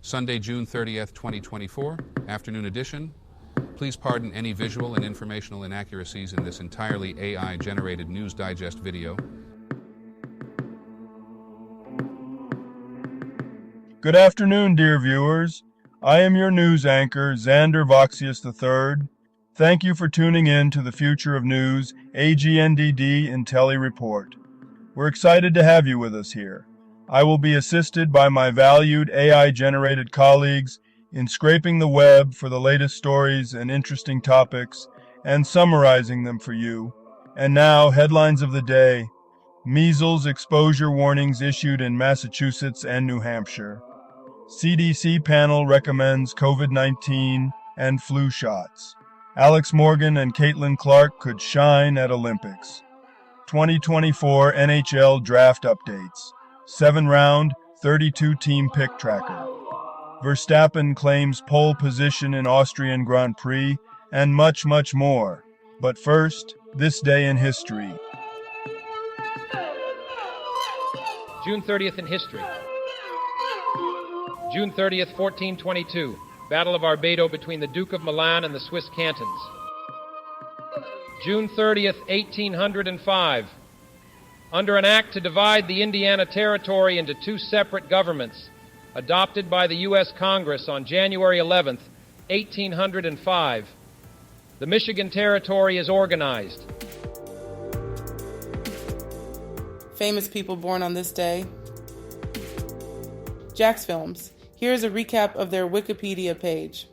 Sunday, June 30th, 2024, afternoon edition. Please pardon any visual and informational inaccuracies in this entirely AI-generated News Digest video. Good afternoon, dear viewers. I am your news anchor, Xander Voxius III. Thank you for tuning in to the Future of News, AGNDD Intellireport. We're excited to have you with us here. I will be assisted by my valued AI-generated colleagues in scraping the web for the latest stories and interesting topics and summarizing them for you. And now, headlines of the day. Measles exposure warnings issued in Massachusetts and New Hampshire. CDC panel recommends COVID-19 and flu shots. Alex Morgan and Caitlin Clark could shine at Olympics. 2024 NHL draft updates. 7-round, 32-team pick tracker. Verstappen claims pole position in Austrian Grand Prix, and much, much more. But first, this day in history. June 30th in history. June 30th, 1422. Battle of Arbedo between the Duke of Milan and the Swiss cantons. June 30th, 1805. Under an act to divide the Indiana Territory into two separate governments, adopted by the U.S. Congress on January 11th, 1805, the Michigan Territory is organized. Famous people born on this day. Jax Films. Here's a recap of their Wikipedia page.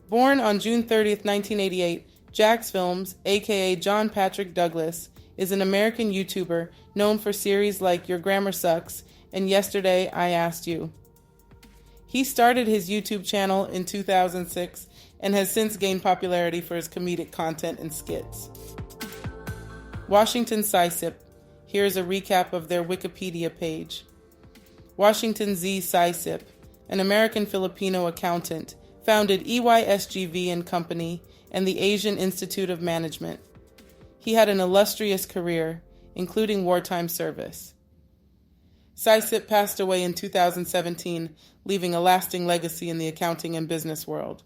Born on June 30th, 1988, Jax Films, aka John Patrick Douglas, is an American YouTuber known for series like Your Grammar Sucks and Yesterday I Asked You. He started his YouTube channel in 2006 and has since gained popularity for his comedic content and skits. Washington Sisip. Here's a recap of their Wikipedia page. Washington Z. Sisip, an American-Filipino accountant, founded EYSGV and Company and the Asian Institute of Management. He had an illustrious career, including wartime service. Sisip passed away in 2017, leaving a lasting legacy in the accounting and business world.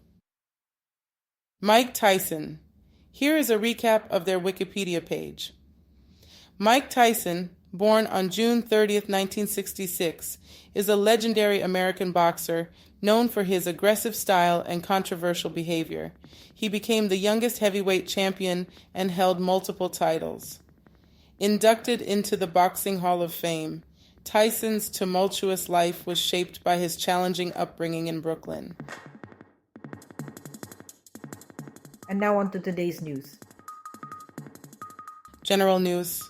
Mike Tyson. Here is a recap of their Wikipedia page. Mike Tyson, born on June 30th, 1966, is a legendary American boxer known for his aggressive style and controversial behavior. He became the youngest heavyweight champion and held multiple titles. Inducted into the Boxing Hall of Fame, Tyson's tumultuous life was shaped by his challenging upbringing in Brooklyn. And now on to today's news. General news.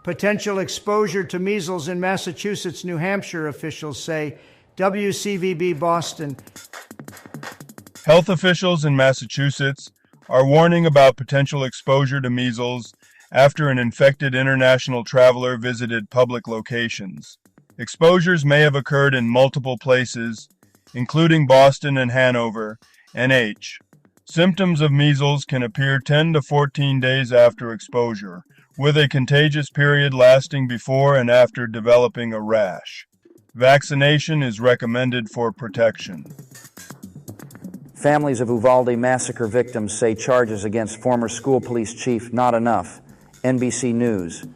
Potential exposure to measles in Massachusetts, New Hampshire, officials say. WCVB Boston. Health officials in Massachusetts are warning about potential exposure to measles after an infected international traveler visited public locations. Exposures may have occurred in multiple places, including Boston and Hanover, NH. Symptoms of measles can appear 10 to 14 days after exposure, with a contagious period lasting before and after developing a rash. Vaccination is recommended for protection. Families of Uvalde massacre victims say charges against former school police chief not enough. NBC News.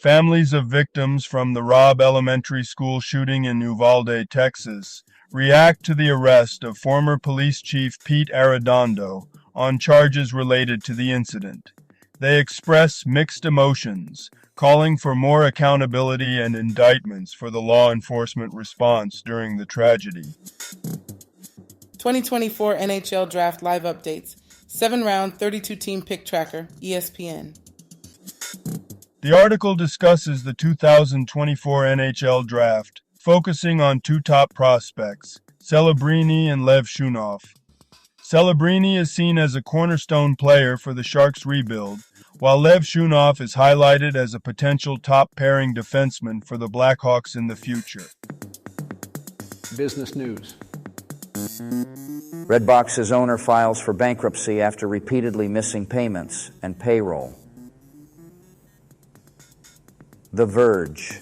Families of victims from the Robb Elementary School shooting in Uvalde, Texas, react to the arrest of former police chief Pete Arredondo on charges related to the incident. They express mixed emotions, calling for more accountability and indictments for the law enforcement response during the tragedy. 2024 NHL Draft Live Updates. 7-round, 32-team pick tracker, ESPN. The article discusses the 2024 NHL Draft, focusing on two top prospects, Celebrini and Lev Shunov. Celebrini is seen as a cornerstone player for the Sharks' rebuild, while Lev Shunov is highlighted as a potential top-pairing defenseman for the Blackhawks in the future. Business news. Redbox's owner files for bankruptcy after repeatedly missing payments and payroll. The Verge.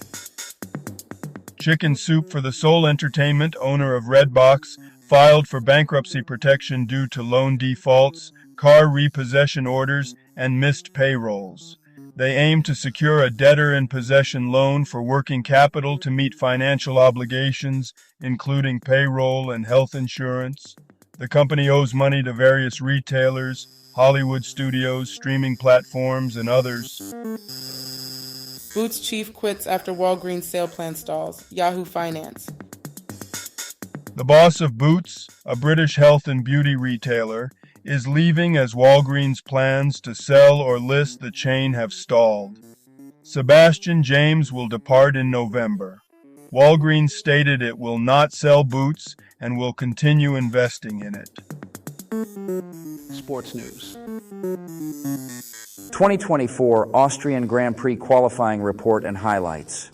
Chicken Soup for the Soul Entertainment, owner of Redbox, filed for bankruptcy protection due to loan defaults, car repossession orders, and missed payrolls. They aim to secure a debtor-in-possession loan for working capital to meet financial obligations, including payroll and health insurance. The company owes money to various retailers, Hollywood studios, streaming platforms, and others. Boots chief quits after Walgreens sale plan stalls. Yahoo Finance. The boss of Boots, a British health and beauty retailer, is leaving as Walgreens' plans to sell or list the chain have stalled. Sebastian James will depart in November. Walgreens stated it will not sell Boots and will continue investing in it. Sports news. 2024 Austrian Grand Prix qualifying report and highlights.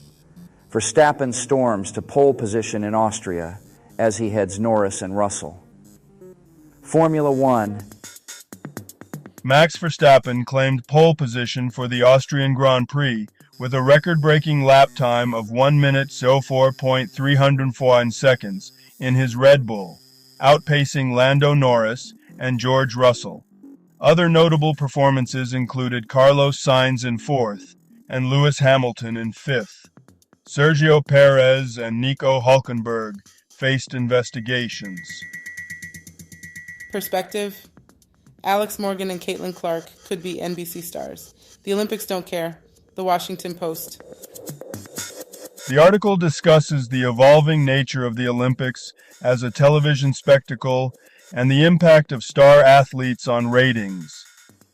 Verstappen storms to pole position in Austria as he heads Norris and Russell. Formula One. Max Verstappen claimed pole position for the Austrian Grand Prix with a record-breaking lap time of 1 minute 04.304 seconds in his Red Bull, outpacing Lando Norris and George Russell. Other notable performances included Carlos Sainz in 4th and Lewis Hamilton in 5th. Sergio Perez and Nico Hülkenberg faced investigations. Perspective. Alex Morgan and Caitlin Clark could be NBC stars. The Olympics don't care. The Washington Post. The article discusses the evolving nature of the Olympics as a television spectacle and the impact of star athletes on ratings.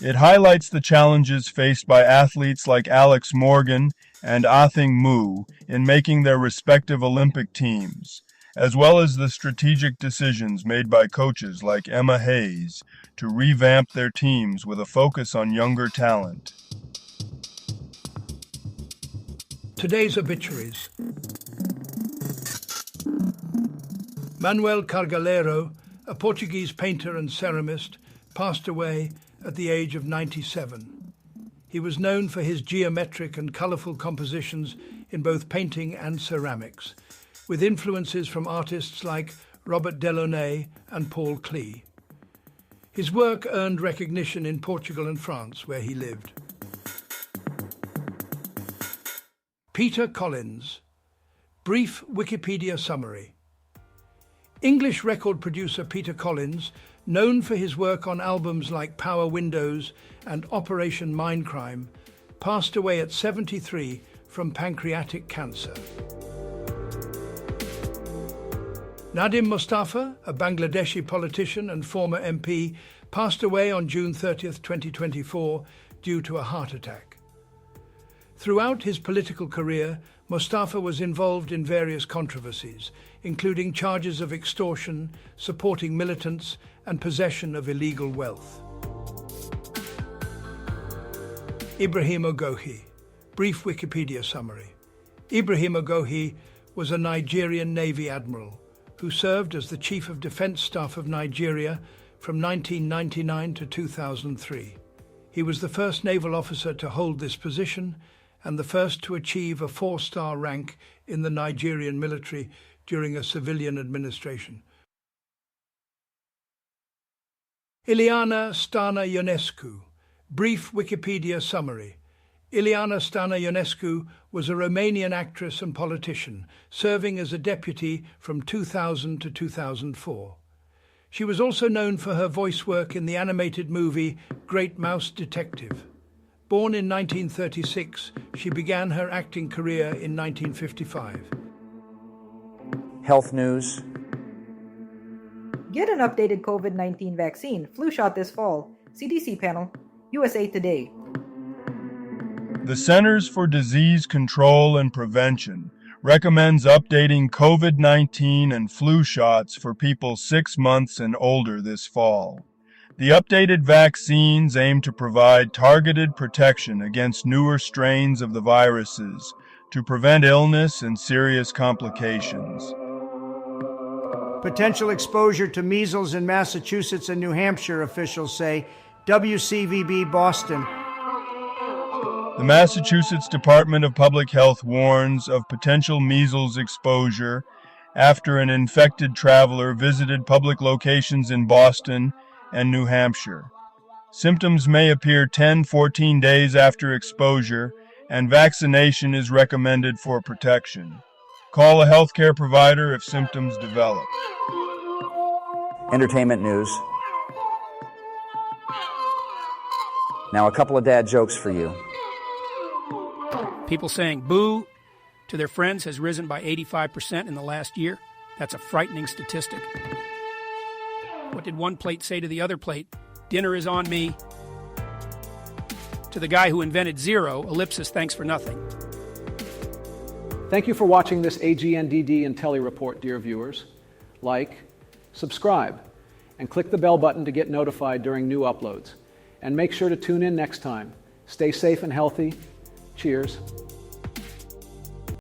It highlights the challenges faced by athletes like Alex Morgan and Athing Mu in making their respective Olympic teams, as well as the strategic decisions made by coaches like Emma Hayes to revamp their teams with a focus on younger talent. Today's obituaries. Manuel Cargalheiro, a Portuguese painter and ceramist, passed away at the age of 97. He was known for his geometric and colourful compositions in both painting and ceramics, with influences from artists like Robert Delaunay and Paul Klee. His work earned recognition in Portugal and France, where he lived. Peter Collins. Brief Wikipedia summary. English record producer Peter Collins, known for his work on albums like Power Windows and Operation Mindcrime, passed away at 73 from pancreatic cancer. Nadim Mustafa, a Bangladeshi politician and former MP, passed away on June 30, 2024, due to a heart attack. Throughout his political career, Mustafa was involved in various controversies, including charges of extortion, supporting militants, and possession of illegal wealth. Ibrahim Ogohi. Brief Wikipedia summary. Ibrahim Ogohi was a Nigerian Navy admiral who served as the Chief of Defence Staff of Nigeria from 1999 to 2003. He was the first naval officer to hold this position and the first to achieve a 4-star rank in the Nigerian military during a civilian administration. Ileana Stana Ionescu. Brief Wikipedia summary. Ileana Stana Ionescu was a Romanian actress and politician, serving as a deputy from 2000 to 2004. She was also known for her voice work in the animated movie Great Mouse Detective. Born in 1936, she began her acting career in 1955. Health news. Get an updated COVID-19 vaccine flu shot this fall. CDC panel, USA Today. The Centers for Disease Control and Prevention recommends updating COVID-19 and flu shots for people 6 months and older this fall. The updated vaccines aim to provide targeted protection against newer strains of the viruses to prevent illness and serious complications. Potential exposure to measles in Massachusetts and New Hampshire, officials say. WCVB Boston. The Massachusetts Department of Public Health warns of potential measles exposure after an infected traveler visited public locations in Boston and New Hampshire. Symptoms may appear 10-14 days after exposure, and vaccination is recommended for protection. Call a healthcare provider if symptoms develop. Entertainment news. Now, a couple of dad jokes for you. People saying boo to their friends has risen by 85% in the last year. That's a frightening statistic. What did one plate say to the other plate? Dinner is on me. To the guy who invented zero, ellipsis, thanks for nothing. Thank you for watching this AGNDD Intellireport, dear viewers. Like, subscribe, and click the bell button to get notified during new uploads. And make sure to tune in next time. Stay safe and healthy. Cheers.